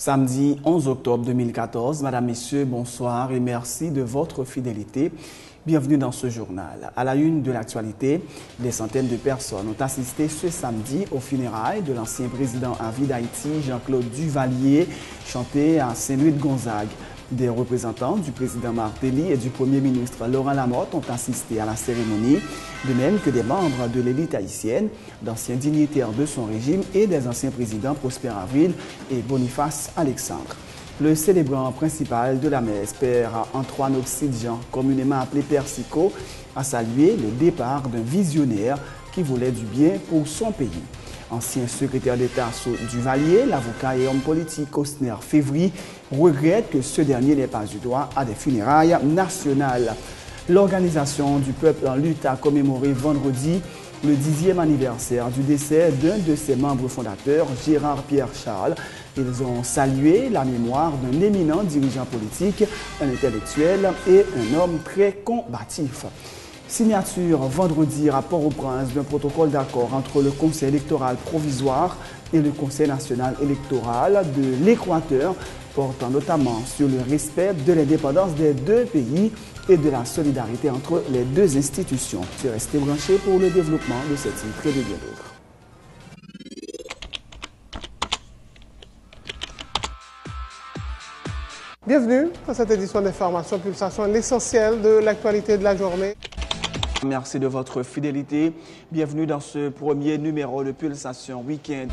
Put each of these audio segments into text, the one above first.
Samedi 11 octobre 2014, Madame, Messieurs, bonsoir et merci de votre fidélité. Bienvenue dans ce journal. À la une de l'actualité, des centaines de personnes ont assisté ce samedi aux funérailles de l'ancien président à vie d'Haïti, Jean-Claude Duvalier, chanté à Saint-Louis-de-Gonzague. Des représentants du président Martelly et du premier ministre Laurent Lamotte ont assisté à la cérémonie, de même que des membres de l'élite haïtienne, d'anciens dignitaires de son régime et des anciens présidents Prosper Avril et Boniface Alexandre. Le célébrant principal de la messe, Père Antoine Obsidian, communément appelé Père Sico, a salué le départ d'un visionnaire qui voulait du bien pour son pays. Ancien secrétaire d'État Duvalier, l'avocat et homme politique Osner Févry regrette que ce dernier n'ait pas eu droit à des funérailles nationales. L'organisation du peuple en lutte a commémoré vendredi le 10e anniversaire du décès d'un de ses membres fondateurs, Gérard Pierre Charles. Ils ont salué la mémoire d'un éminent dirigeant politique, un intellectuel et un homme très combatif. Signature vendredi à Port-au-Prince d'un protocole d'accord entre le Conseil électoral provisoire et le Conseil national électoral de l'Équateur, portant notamment sur le respect de l'indépendance des deux pays et de la solidarité entre les deux institutions. Restez branchés pour le développement de cette titre et de bien d'autres. Bienvenue à cette édition d'Information Pulsation, l'essentiel de l'actualité de la journée. Merci de votre fidélité. Bienvenue dans ce premier numéro de Pulsation Week-end.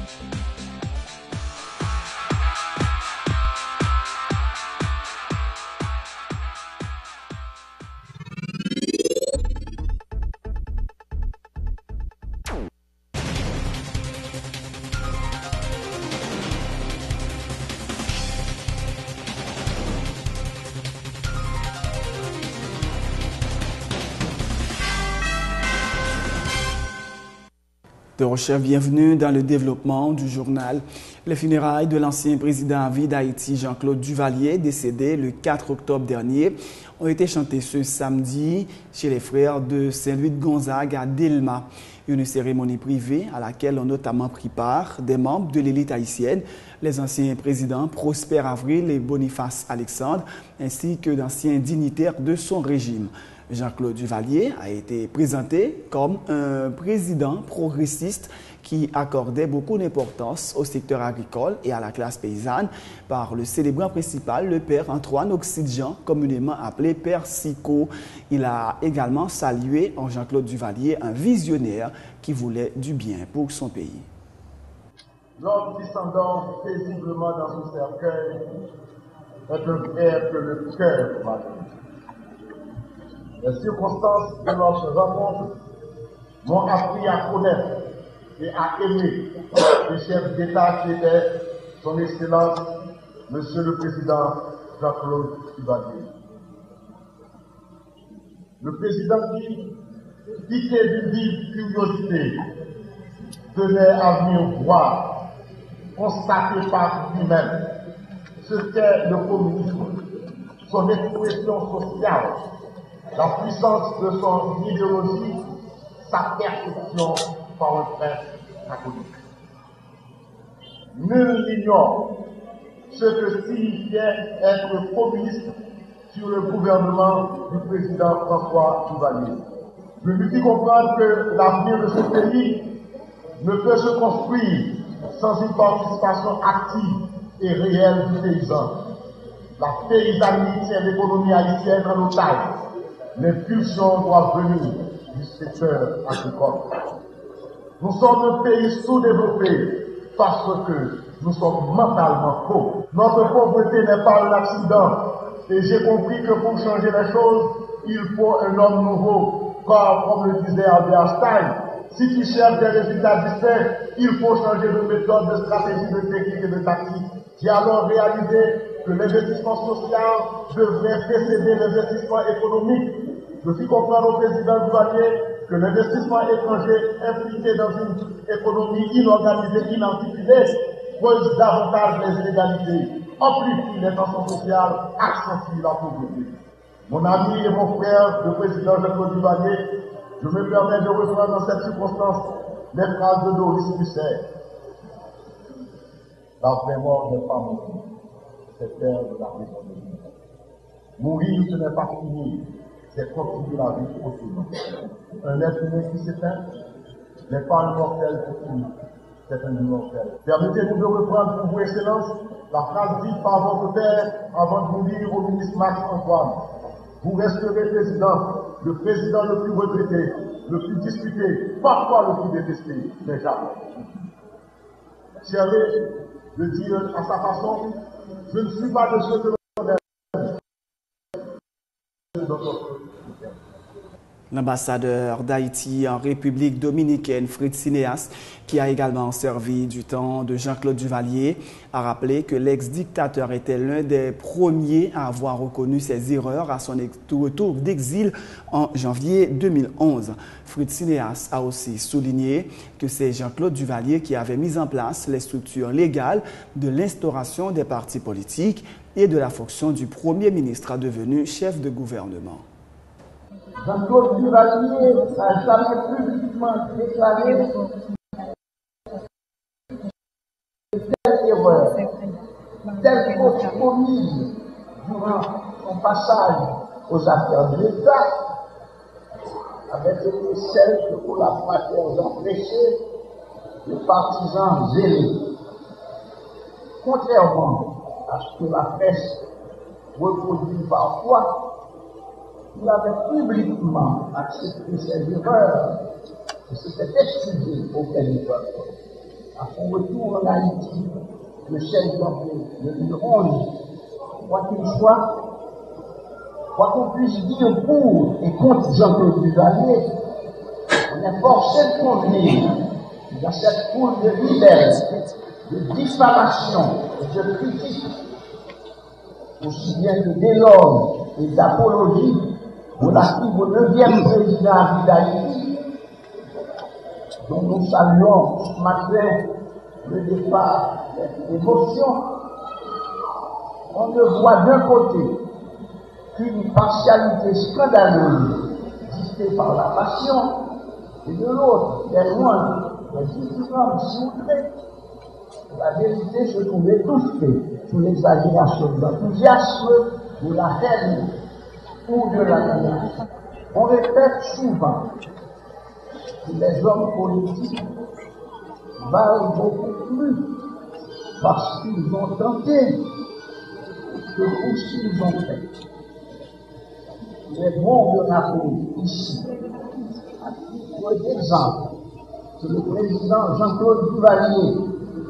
Bienvenue dans le développement du journal. Les funérailles de l'ancien président à vie d'Haïti, Jean-Claude Duvalier, décédé le 4 octobre dernier, ont été chantées ce samedi chez les frères de Saint-Louis-de-Gonzague à Delma. Une cérémonie privée à laquelle ont notamment pris part des membres de l'élite haïtienne, les anciens présidents Prosper Avril et Boniface Alexandre, ainsi que d'anciens dignitaires de son régime. Jean-Claude Duvalier a été présenté comme un président progressiste qui accordait beaucoup d'importance au secteur agricole et à la classe paysanne par le célébrant principal, le Père Antoine Obsidian, communément appelé Père Sico. Il a également salué en Jean-Claude Duvalier un visionnaire qui voulait du bien pour son pays. L'homme descendant paisiblement dans son cercueil est un père que le cœur m'a donné. Les circonstances de notre rencontre m'ont appris à connaître et à aimer le chef d'État qui était son Excellence, Monsieur le Président Jean-Claude Duvalier. Le président qui, piqué d'une vive curiosité, tenait à venir voir, constater par lui-même ce qu'est le communisme, son expression sociale, la puissance de son idéologie, sa perfection par un prince catholique. Nul n'ignore ce que signifiait être communiste sur le gouvernement du président François Duvalier. Je lui dis comprendre que l'avenir de ce pays ne peut se construire sans une participation active et réelle du paysan. La paysannerie tient l'économie haïtienne en otage. Les pulsions doivent venir du secteur agricole. Nous sommes un pays sous-développé parce que nous sommes mentalement pauvres. Notre pauvreté n'est pas un accident et j'ai compris que pour changer les choses, il faut un homme nouveau. Car, comme le disait Albert Einstein, si tu cherches des résultats distincts, il faut changer de méthode, de stratégie, de technique et de tactique. J'ai alors réalisé que l'investissement social devrait précéder l'investissement économique. Je suis comprendre au président Duvalier que l'investissement étranger impliqué dans une économie inorganisée, inarticulée, pose davantage les inégalités, amplifie les tensions sociales, accentue la pauvreté. Mon ami et mon frère, le président Jean-Claude Duvalier, je me permets de rejoindre dans cette circonstance les phrases de Doris Musset. la vraie mort n'est pas mourir. C'est faire de la raison de vie. Mourir, ce n'est pas finir, c'est continuer la vie autrement. Un être humain qui s'éteint n'est pas un mortel pour finir, c'est un immortel. Permettez-nous de reprendre pour vous, Excellence, la phrase dite par votre père avant de mourir au ministre Max Antoine. Vous resterez le président le plus regretté, le plus disputé, parfois le plus détesté, mais jamais. Servez de dire à sa façon, je ne suis pas de ceux que l'on aime. L'ambassadeur d'Haïti en République dominicaine, Fritz Sinéas, qui a également servi du temps de Jean-Claude Duvalier, a rappelé que l'ex-dictateur était l'un des premiers à avoir reconnu ses erreurs à son retour d'exil en janvier 2011. Fritz Sinéas a aussi souligné que c'est Jean-Claude Duvalier qui avait mis en place les structures légales de l'instauration des partis politiques et de la fonction du Premier ministre devenu chef de gouvernement. Jean-Claude Duvalier n'a jamais publiquement déclaré telle erreur, telle faute commise durant son passage aux affaires de l'État avait été celle de collaborateurs empêchés, de partisans zélés. Contrairement à ce que la presse reproduit parfois, il avait publiquement accepté ses erreurs et s'était excusé auprès du peuple. À son retour en Haïti, le 16 janvier 2011, quoi qu'il soit, quoi qu'on puisse dire pour et contre Jean-Claude Duvalier, on est forcé de convenir dans cette foule de libelles, de diffamation et de critiques, aussi bien de d'éloges et d'apologies relative au 9e président d'Haïti, dont nous saluons ce matin le départ des émotions. On ne voit d'un côté qu'une partialité scandaleuse dictée par la passion, et de l'autre, des loin, des différences outrées. La vérité se trouve étouffée sous l'exagération de l'enthousiasme, de la haine ou de la menace. On répète souvent que les hommes politiques valent beaucoup plus parce qu'ils ont tenté que pour ce qu'ils ont fait. Il est bon de rappeler ici, à titre d'exemple, que le président Jean-Claude Duvalier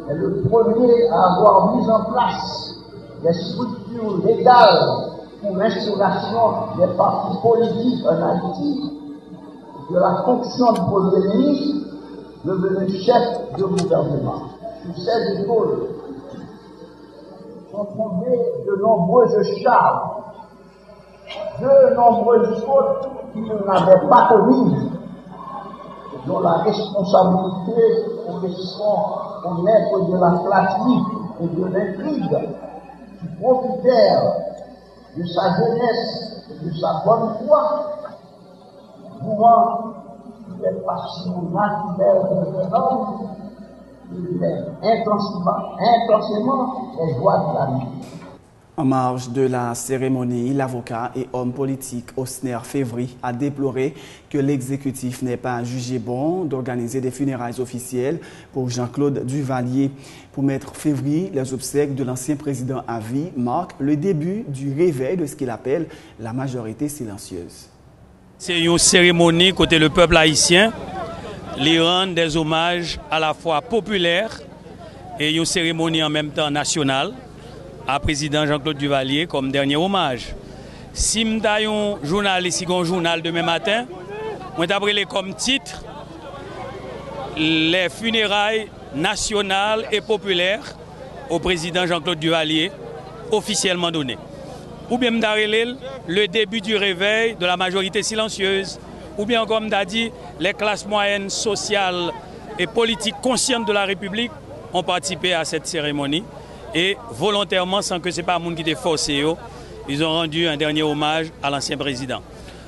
est le premier à avoir mis en place des structures légales pour l'instauration des partis politiques en Haïti, de la fonction du Premier ministre, devenu chef de gouvernement. Sous ses épaules sont tombées de nombreuses charges, de nombreuses fautes qu'il n'avait pas commises, dont la responsabilité correspond aux maîtres de la flatterie et de l'intrigue, qui profitèrent de sa jeunesse et de sa bonne foi, vouant les passions naturelles de l'homme, il est intensément les joies de la vie. En marge de la cérémonie, l'avocat et homme politique Osner Févry a déploré que l'exécutif n'ait pas jugé bon d'organiser des funérailles officielles pour Jean-Claude Duvalier. Pour Maître Févry, les obsèques de l'ancien président à vie marquent le début du réveil de ce qu'il appelle la majorité silencieuse. C'est une cérémonie côté le peuple haïtien, les rendre des hommages à la fois populaires et une cérémonie en même temps nationale à président Jean-Claude Duvalier comme dernier hommage. Si je suis un journaliste, un journal demain matin, je vais comme titre les funérailles nationales et populaires au président Jean-Claude Duvalier officiellement données. Ou bien le début du réveil de la majorité silencieuse, ou bien comme on a dit, les classes moyennes sociales et politiques conscientes de la République ont participé à cette cérémonie. Et volontairement, sans que ce n'est pas le monde qui était forcé, ils ont rendu un dernier hommage à l'ancien président.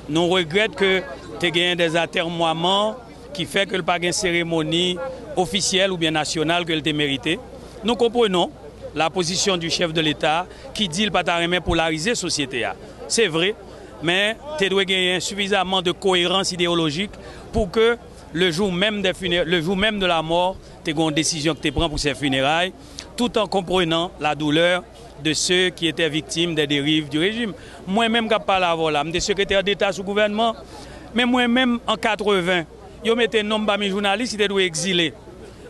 Nous regrettons que tu aies des atermoiements qui fait que le pas une cérémonie officielle ou bien nationale que tu mérité. Nous comprenons la position du chef de l'État qui dit qu'il ne peut pas polariser la société. C'est vrai, mais tu dois gagner suffisamment de cohérence idéologique pour que le jour même de la mort, tu aies une décision que tu prends pour ces funérailles, tout en comprenant la douleur de ceux qui étaient victimes des dérives du régime. Moi-même, je parle avant là, je suis secrétaire d'État sous gouvernement, mais moi-même, en 80, je mettais un nombre de journalistes qui étaient exilés.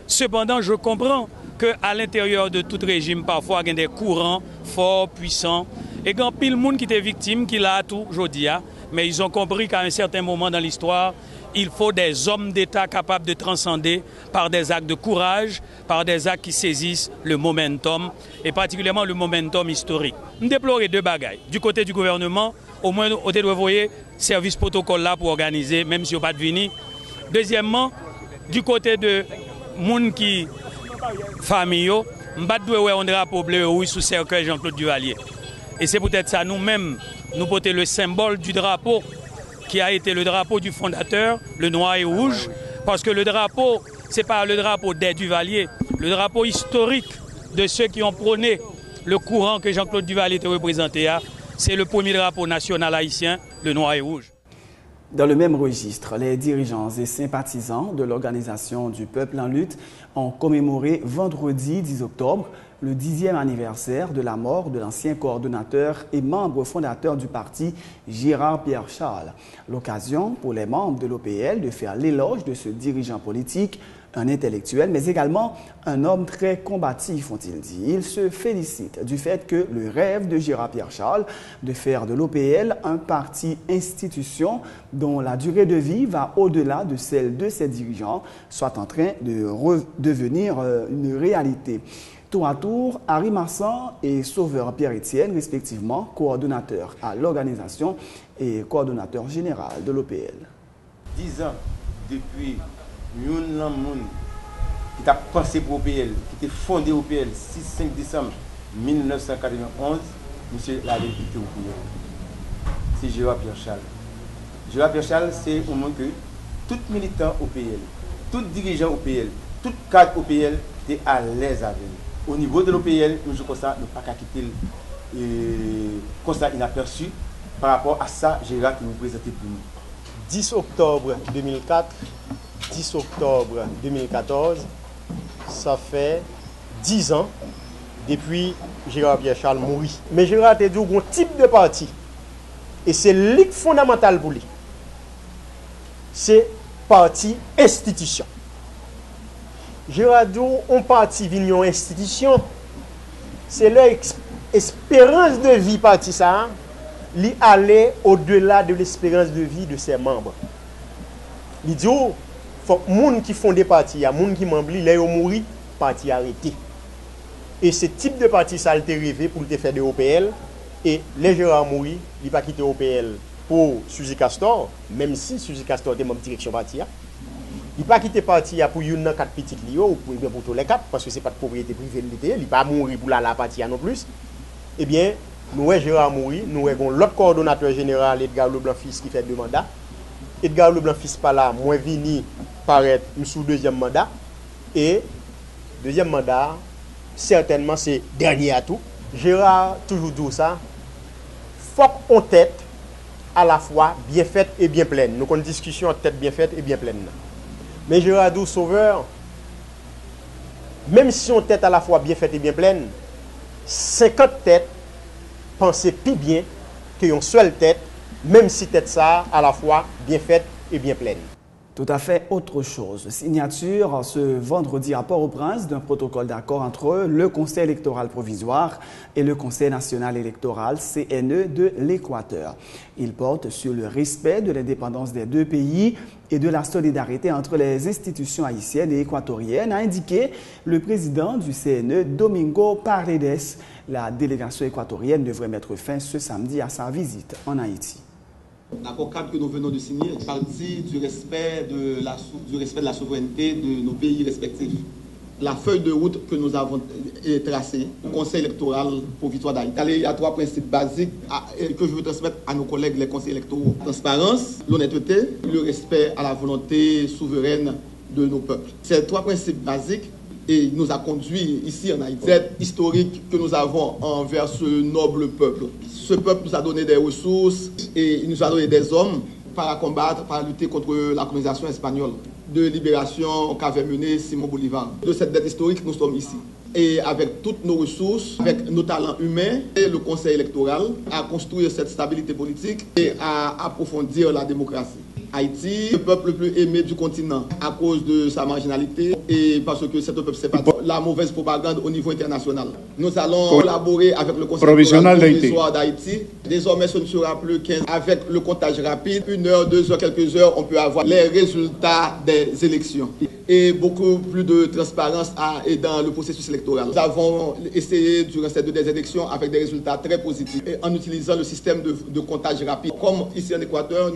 Cependant, je comprends qu'à l'intérieur de tout régime, parfois, il y a des courants forts, puissants, et quand pile monde qui était victime, qui l'a tout aujourd'hui, mais ils ont compris qu'à un certain moment dans l'histoire, il faut des hommes d'État capables de transcender par des actes de courage, par des actes qui saisissent le momentum, et particulièrement le momentum historique. Je déplore deux bagailles. Du côté du gouvernement, au moins, on doit envoyer service protocole là pour organiser, même si on n'a pas de venir. Deuxièmement, du côté de gens qui famille, on doit un drapeau bleu rouge sous cercueil Jean-Claude Duvalier. Et c'est peut-être ça, nous-mêmes, nous porter le symbole du drapeau qui a été le drapeau du fondateur, le noir et rouge, parce que le drapeau, ce n'est pas le drapeau des Duvalier, le drapeau historique de ceux qui ont prôné le courant que Jean-Claude Duvalier te représentait, c'est le premier drapeau national haïtien, le noir et rouge. Dans le même registre, les dirigeants et sympathisants de l'Organisation du Peuple en lutte ont commémoré vendredi 10 octobre le 10e anniversaire de la mort de l'ancien coordonnateur et membre fondateur du parti Gérard Pierre Charles. L'occasion pour les membres de l'OPL de faire l'éloge de ce dirigeant politique, un intellectuel, mais également un homme très combatif, ont-ils dit. Ils se félicitent du fait que le rêve de Gérard Pierre Charles de faire de l'OPL un parti institution dont la durée de vie va au-delà de celle de ses dirigeants soit en train de devenir une réalité. Tour à tour, Harry Masson et Sauveur Pierre-Étienne, respectivement coordonnateurs à l'organisation et coordonnateur général de l'OPL. 10 ans depuis un monde qui a pensé pour l'OPL, qui était fondé l'OPL 6-5 décembre 1991, monsieur l'avait quitté au pouvoir. C'est Gérard Pierre Charles. Gérard Pierre Charles, c'est au moment que tout militant OPL, tout dirigeant OPL, tout cadre OPL était à l'aise avec nous. Au niveau de l'OPL, nous comme ça, ne pas quitter comme ça inaperçu par rapport à ça, Gérard qui nous présentait pour nous. 10 octobre 2004, 10 octobre 2014, ça fait 10 ans depuis Gérard Pierre Charles mourit. Mais Gérard a dit un type de parti. Et c'est le fondamental pour lui. C'est parti institution. Gérard dit un parti vignon institution. C'est l'espérance de vie parti ça. Lui aller au-delà de l'espérance de vie de ses membres. Il dit faut moun qui font des partis, il y a moun qui membres, les ont mouri, parti arrêté. Et ce type de parti ça a été rêvé pour te faire des OPL et les Gérard mouri, il pas quitté OPL pour Suzy Castor, même si Suzy Castor était membre direction parti. Il pas quitté parti pour une 4 petites lios ou pour tous les 4 parce que c'est pas de propriété privée, il pas mourir pour la partie non plus. Eh bien, nous Gérard mouri, nous avons l'autre coordonnateur général Edgar Leblanc-Fils qui fait 2 mandats. Edgar Leblanc-Fils pas là, moi vini paraître sous deuxième mandat et deuxième mandat certainement c'est dernier à tout. Gérard toujours dit ça. Faut qu'on tête à la fois bien faite et bien pleine. Nous avons une discussion en tête bien faite et bien pleine. Mais Gérard dit sauveur, même si on tête à la fois bien faite et bien pleine, 50 têtes pensez plus bien qu'une seule tête, même si tête ça à la fois bien faite et bien pleine. Tout à fait autre chose. Signature ce vendredi à Port-au-Prince d'un protocole d'accord entre le Conseil électoral provisoire et le Conseil national électoral CNE de l'Équateur. Il porte sur le respect de l'indépendance des deux pays et de la solidarité entre les institutions haïtiennes et équatoriennes, a indiqué le président du CNE, Domingo Paredes. La délégation équatorienne devrait mettre fin ce samedi à sa visite en Haïti. L'accord cadre que nous venons de signer est parti du respect de la souveraineté de nos pays respectifs. La feuille de route que nous avons tracée au Conseil électoral provisoire d'Haïti, il y a 3 principes basiques que je veux transmettre à nos collègues les conseils électoraux. Transparence, l'honnêteté, le respect à la volonté souveraine de nos peuples. Ces 3 principes basiques et nous a conduits ici en Haïti. Cette historique que nous avons envers ce noble peuple. Ce peuple nous a donné des ressources et il nous a donné des hommes pour combattre, pour lutter contre la colonisation espagnole, de libération qu'avait mené Simon Bolivar. De cette dette historique, nous sommes ici. Et avec toutes nos ressources, avec nos talents humains et le Conseil électoral, à construire cette stabilité politique et à approfondir la démocratie. Haïti, le peuple le plus aimé du continent à cause de sa marginalité et parce que c'est un peuple sympathique. La mauvaise propagande au niveau international. Nous allons collaborer avec le Conseil provisoire d'Haïti. Désormais, ce ne sera plus 15. Avec le comptage rapide, 1 heure, 2 heures, quelques heures, on peut avoir les résultats des élections. Et beaucoup plus de transparence dans le processus électoral. Nous avons essayé durant ces 2 élections avec des résultats très positifs et en utilisant le système de comptage rapide. Comme ici en Équateur,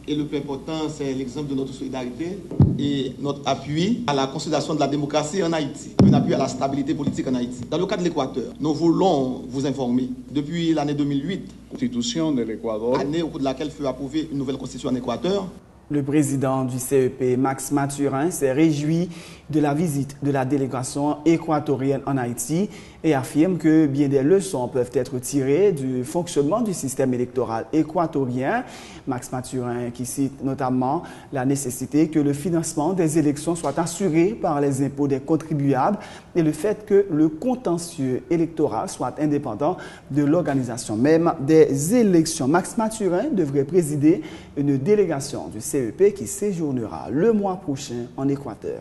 et le plus important, c'est l'exemple de notre solidarité et notre appui à la consolidation de la démocratie en Haïti, un appui à la stabilité politique en Haïti. Dans le cas de l'Équateur, nous voulons vous informer, depuis l'année 2008, constitution de l'Équateur, année au cours de laquelle fut approuvée une nouvelle constitution en Équateur. Le président du CEP, Max Mathurin, s'est réjoui de la visite de la délégation équatorienne en Haïti et affirme que bien des leçons peuvent être tirées du fonctionnement du système électoral équatorien. Max Mathurin qui cite notamment la nécessité que le financement des élections soit assuré par les impôts des contribuables et le fait que le contentieux électoral soit indépendant de l'organisation même des élections. Max Mathurin devrait présider une délégation du CEP qui séjournera le mois prochain en Équateur.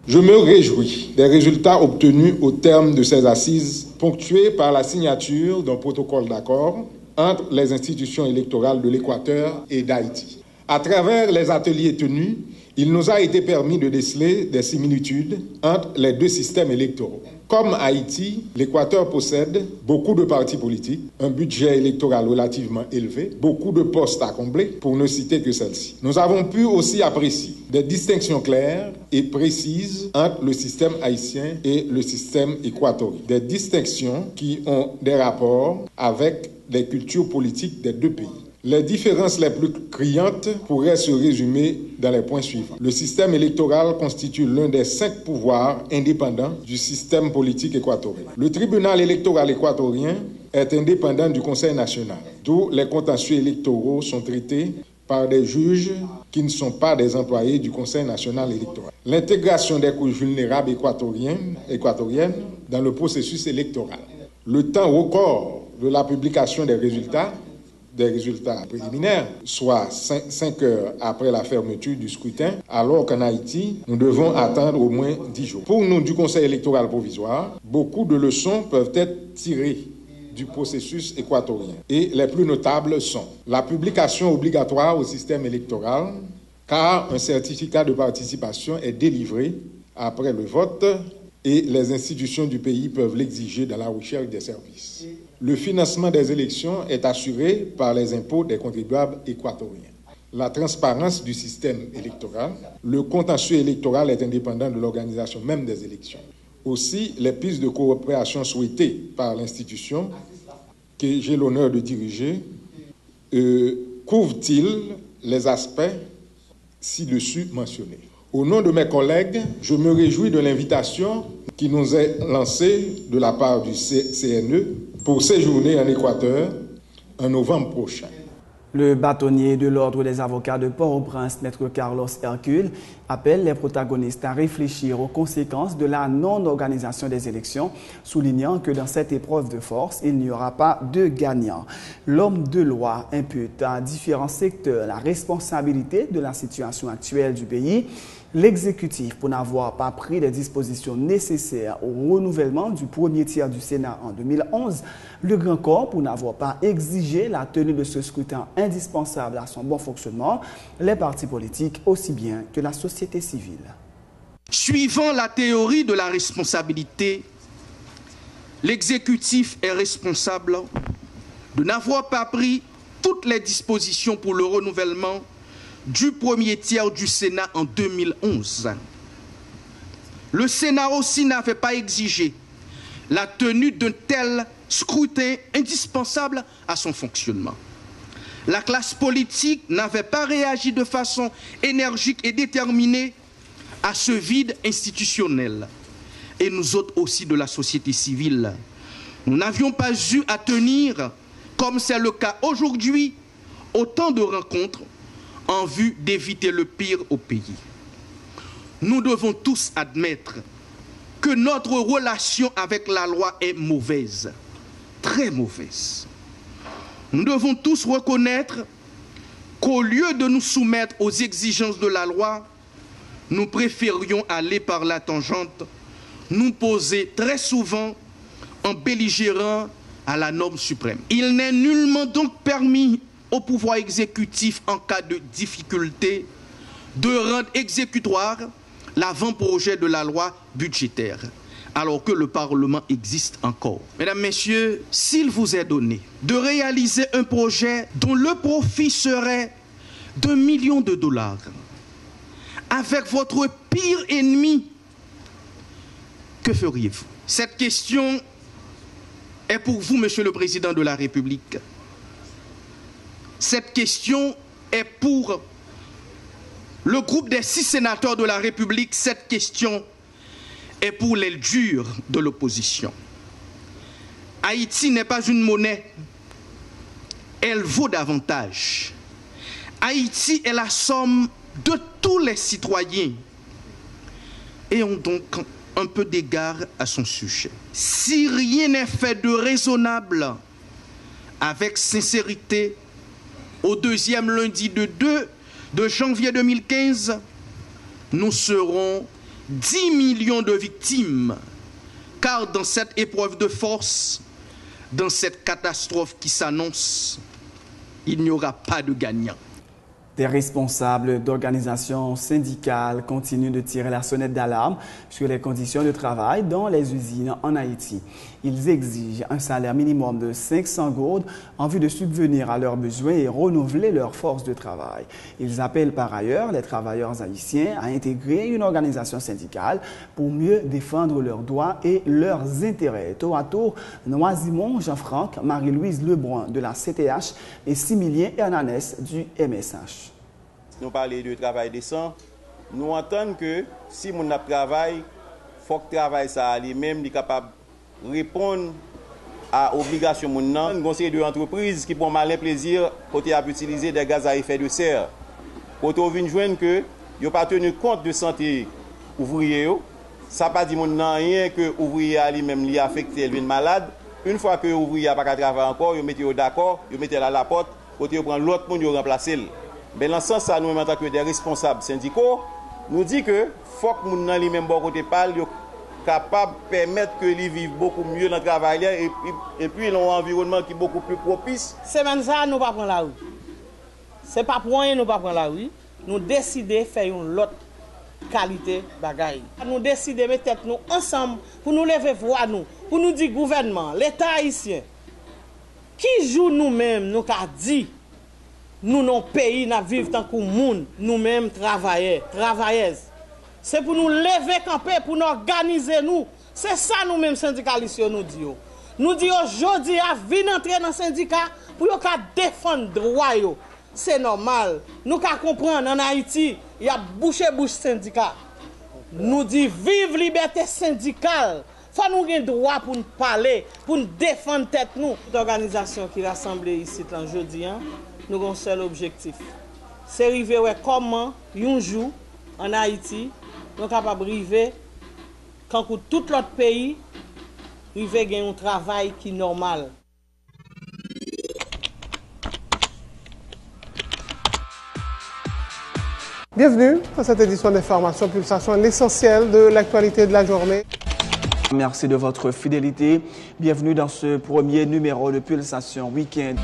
Je me réjouis des résultats obtenus au terme de ces assises, ponctuées par la signature d'un protocole d'accord entre les institutions électorales de l'Équateur et d'Haïti. À travers les ateliers tenus, il nous a été permis de déceler des similitudes entre les 2 systèmes électoraux. Comme Haïti, l'Équateur possède beaucoup de partis politiques, un budget électoral relativement élevé, beaucoup de postes à combler, pour ne citer que celle-ci. Nous avons pu aussi apprécier des distinctions claires et précises entre le système haïtien et le système équatorien. Des distinctions qui ont des rapports avec les cultures politiques des 2 pays. Les différences les plus criantes pourraient se résumer dans les points suivants. Le système électoral constitue l'un des 5 pouvoirs indépendants du système politique équatorien. Le tribunal électoral équatorien est indépendant du Conseil national, d'où les contentieux électoraux sont traités par des juges qui ne sont pas des employés du Conseil national électoral. L'intégration des couches vulnérables équatoriennes dans le processus électoral. Le temps record de la publication des résultats préliminaires, soit 5 heures après la fermeture du scrutin, alors qu'en Haïti, nous devons attendre au moins 10 jours. Pour nous, du Conseil électoral provisoire, beaucoup de leçons peuvent être tirées du processus équatorien. Et les plus notables sont la publication obligatoire au système électoral, car un certificat de participation est délivré après le vote et les institutions du pays peuvent l'exiger dans la recherche des services. Le financement des élections est assuré par les impôts des contribuables équatoriens. La transparence du système électoral, le contentieux électoral est indépendant de l'organisation même des élections. Aussi, les pistes de coopération souhaitées par l'institution que j'ai l'honneur de diriger couvrent-ils les aspects ci-dessus mentionnés. Au nom de mes collègues, je me réjouis de l'invitation qui nous est lancée de la part du CNE pour séjourner en Équateur en novembre prochain. Le bâtonnier de l'Ordre des avocats de Port-au-Prince, Maître Carlos Hercule, appelle les protagonistes à réfléchir aux conséquences de la non-organisation des élections, soulignant que dans cette épreuve de force, il n'y aura pas de gagnant. L'homme de loi impute à différents secteurs la responsabilité de la situation actuelle du pays. L'exécutif, pour n'avoir pas pris les dispositions nécessaires au renouvellement du premier tiers du Sénat en 2011, le Grand Corps, pour n'avoir pas exigé la tenue de ce scrutin indispensable à son bon fonctionnement, les partis politiques aussi bien que la société civile. Suivant la théorie de la responsabilité, l'exécutif est responsable de n'avoir pas pris toutes les dispositions pour le renouvellement du premier tiers du Sénat en 2011. Le Sénat aussi n'avait pas exigé la tenue d'un tel scrutin indispensable à son fonctionnement. La classe politique n'avait pas réagi de façon énergique et déterminée à ce vide institutionnel. et nous autres aussi de la société civile. Nous n'avions pas eu à tenir, comme c'est le cas aujourd'hui, autant de rencontres en vue d'éviter le pire au pays. Nous devons tous admettre que notre relation avec la loi est mauvaise, très mauvaise. Nous devons tous reconnaître qu'au lieu de nous soumettre aux exigences de la loi, nous préférions aller par la tangente, nous poser très souvent en belligérant à la norme suprême. Il n'est nullement donc permis au pouvoir exécutif, en cas de difficulté, de rendre exécutoire l'avant-projet de la loi budgétaire, alors que le Parlement existe encore. Mesdames, Messieurs, s'il vous est donné de réaliser un projet dont le profit serait d'1 million de dollars, avec votre pire ennemi, que feriez-vous? Cette question est pour vous, Monsieur le Président de la République. Cette question est pour le groupe des 6 sénateurs de la République. Cette question est pour les durs de l'opposition. Haïti n'est pas une monnaie. Elle vaut davantage. Haïti est la somme de tous les citoyens. Ayons donc un peu d'égard à son sujet. Si rien n'est fait de raisonnable, avec sincérité, au 2e lundi de janvier 2015, nous serons 10 millions de victimes, car dans cette épreuve de force, dans cette catastrophe qui s'annonce, il n'y aura pas de gagnant. Des responsables d'organisations syndicales continuent de tirer la sonnette d'alarme sur les conditions de travail dans les usines en Haïti. Ils exigent un salaire minimum de 500 gourdes en vue de subvenir à leurs besoins et renouveler leur force de travail. Ils appellent par ailleurs les travailleurs haïtiens à intégrer une organisation syndicale pour mieux défendre leurs droits et leurs intérêts. Tour à tour, Noisimon, Jean-Franck, Marie-Louise Lebrun de la CTH et Similien Hernanès du MSH. Nous parlons de travail décent. Nous entendons que si mon travail, il faut que le travail ça lui-même est capable de répondre à l'obligation de mon une conseil de entreprise qui prend malin plaisir côté à utiliser des gaz à effet de serre. Quand on vient joindre que il pas tenu compte de santé ouvrier, ça pas dit mon rien que ouvrier lui-même li affecté, il vient malade. Une fois que ouvrier pas travailler encore, il mettez d'accord, il mettez à la porte, côté prend l'autre monde il remplacer. Mais dans ce sens, nous, en tant que des responsables syndicaux, nous disons que faut que nous ayons même bon côté parle, capable de permettre que les vivent beaucoup mieux dans le travail et puis dans un environnement qui est beaucoup plus propice. C'est même ça, nous ne pas prendre la rue. Ce n'est pas pour rien nous ne pas prendre la rue. Nous décidons de faire une autre qualité de bagaille. Nous décidons de mettre nous ensemble pour nous lever voix nous, pour nous dire gouvernement, l'État haïtien, qui joue nous-mêmes, nous avons dit. Nous, nos pays, nous vivons tant que monde, nous-mêmes travailleuses. C'est pour nous lever camper, pour nous organiser nous. C'est ça nous-mêmes syndicalistes nous disons. Nous disons aujourd'hui à venir entrer dans le syndicat pour défendre les droits. C'est normal. Nous comprenons en Haïti, il y a bouche syndicat. Nous disons vive liberté syndicale. Il faut nous avoir droit pour nous parler, pour nous défendre tête nous. Cette organisation qui est rassemblée ici aujourd'hui, nous avons un seul objectif. C'est arriver comment, un jour, en Haïti, nous sommes capables d'arriver, quand tout l'autre pays, arriver à gagner un travail qui est normal. Bienvenue dans cette édition d'information Pulsation, l'essentiel de l'actualité de la journée. Merci de votre fidélité. Bienvenue dans ce premier numéro de Pulsation Week-end.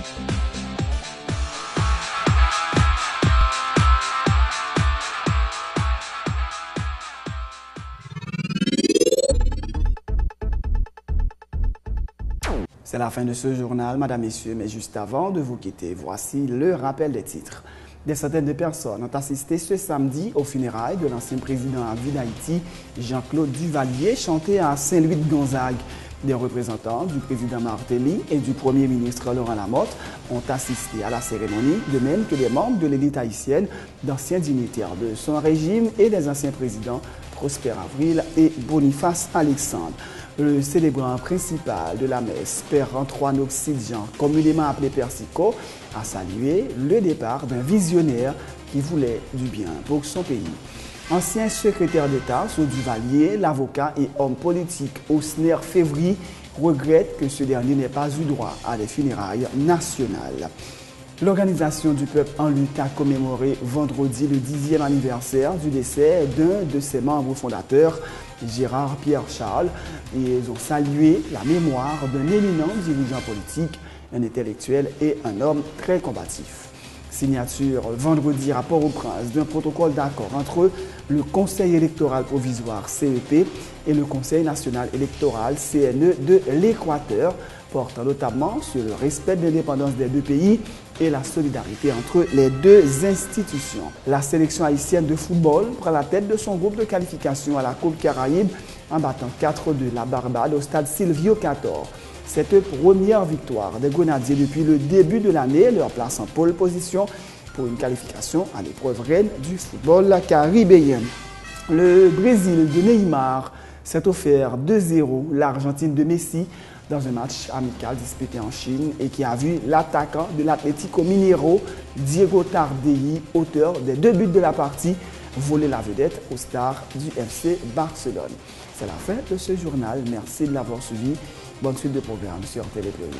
C'est la fin de ce journal, Madame, Messieurs, mais juste avant de vous quitter, voici le rappel des titres. Des centaines de personnes ont assisté ce samedi aux funérailles de l'ancien président à vie d'Haïti, Jean-Claude Duvalier, chanté à Saint-Louis-de-Gonzague. Des représentants du président Martelly et du premier ministre Laurent Lamotte ont assisté à la cérémonie, de même que des membres de l'élite haïtienne, d'anciens dignitaires de son régime et des anciens présidents Prosper Avril et Boniface Alexandre. Le célébrant principal de la messe, Père Antoine Oxydjan, communément appelé Père Sico, a salué le départ d'un visionnaire qui voulait du bien pour son pays. Ancien secrétaire d'État sous Duvalier, l'avocat et homme politique Osner Février regrette que ce dernier n'ait pas eu droit à des funérailles nationales. L'Organisation du peuple en lutte a commémoré vendredi le 10e anniversaire du décès d'un de ses membres fondateurs, Gérard Pierre Charles, et ils ont salué la mémoire d'un éminent dirigeant politique, un intellectuel et un homme très combatif. Signature vendredi à Port-au-Prince d'un protocole d'accord entre le Conseil électoral provisoire CEP et le Conseil national électoral CNE de l'Équateur, portant notamment sur le respect de l'indépendance des deux pays et la solidarité entre les deux institutions. La sélection haïtienne de football prend la tête de son groupe de qualification à la Coupe Caraïbe en battant 4-2 la Barbade au stade Silvio Cator. Cette première victoire des Grenadiers depuis le début de l'année leur place en pole position pour une qualification à l'épreuve reine du football caribéen. Le Brésil de Neymar s'est offert 2-0 l'Argentine de Messi dans un match amical disputé en Chine et qui a vu l'attaquant de l'Atlético Mineiro, Diego Tardelli, auteur des 2 buts de la partie, voler la vedette aux stars du FC Barcelone. C'est la fin de ce journal. Merci de l'avoir suivi. Bonne suite de programme sur Télé Pluriel.